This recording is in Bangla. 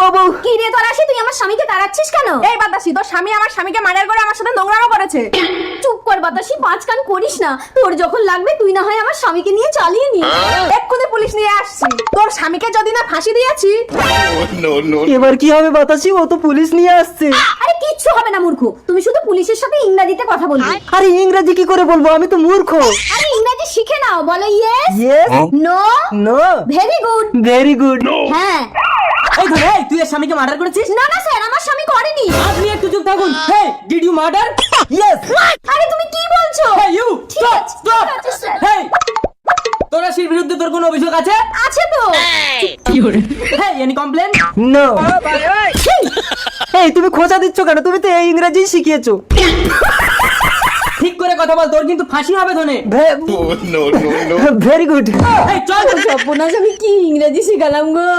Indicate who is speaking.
Speaker 1: ও বউ,
Speaker 2: কি রে তোর আসি, তুই আমার স্বামীকে তাড়াচ্ছিস কেন?
Speaker 3: এই বাতাসি, তোর স্বামী আমার স্বামীকে মার্ডার করে আমার সাথে নোংরামো করেছে।
Speaker 2: চুপ কর বাতাসি, পাঁচ কান করিস না। তোর যখন লাগবে তুই না হয় আমার স্বামীকে নিয়ে চালিয়ে নি।
Speaker 3: এক্ষুনি পুলিশ নিয়ে আসছি। তোর স্বামীকে যদি না ফাঁসি দিয়েছি।
Speaker 1: এবার কি হবে বাতাসি? ও তো পুলিশ নিয়ে আসছে।
Speaker 2: আরে কিচ্ছু হবে না মূর্খ, তুমি শুধু পুলিশের সাথে ইংরেজিতে কথা বলবে।
Speaker 1: আরে ইংরেজি কি করে বলবো? আমি তো মূর্খ।
Speaker 2: আরে ইংরেজি শিখে নাও, বলো yes,
Speaker 1: yes,
Speaker 2: no,
Speaker 1: no,
Speaker 2: very good.
Speaker 1: Very good.
Speaker 2: হ্যাঁ।
Speaker 4: এই ধরে, এই তুই এর স্বামীকে মার্ডার করেছিস?
Speaker 2: না না স্যার, আমার স্বামী করেনি।
Speaker 4: আপনি একটু চুপ থাকুন। হেই, ডিড ইউ মার্ডার?
Speaker 1: ইয়েস।
Speaker 2: আরে তুমি কি বলছো?
Speaker 4: হেই ইউ,
Speaker 2: ঠিক
Speaker 4: স্টপ
Speaker 2: আছে,
Speaker 4: স্টপ।
Speaker 2: ঠিক আছে, স্যার।
Speaker 4: হেই, তোর আশির বিরুদ্ধে তোর কোনো অভিযোগ আছে?
Speaker 2: আছে তো।
Speaker 4: হেই, এনি কমপ্লেন?
Speaker 1: নো। এই তুমি খোঁচা দিচ্ছ কেন? তুমি তো এই ইংরেজি শিখিয়েছো।
Speaker 4: ঠিক করে কথা বল, তোর কিন্তু ফাঁসি হবে ধনে।
Speaker 1: Very good.
Speaker 4: এই চল।
Speaker 2: সর্বনাশ, আমি কি ইংরেজি শিখালাম গো।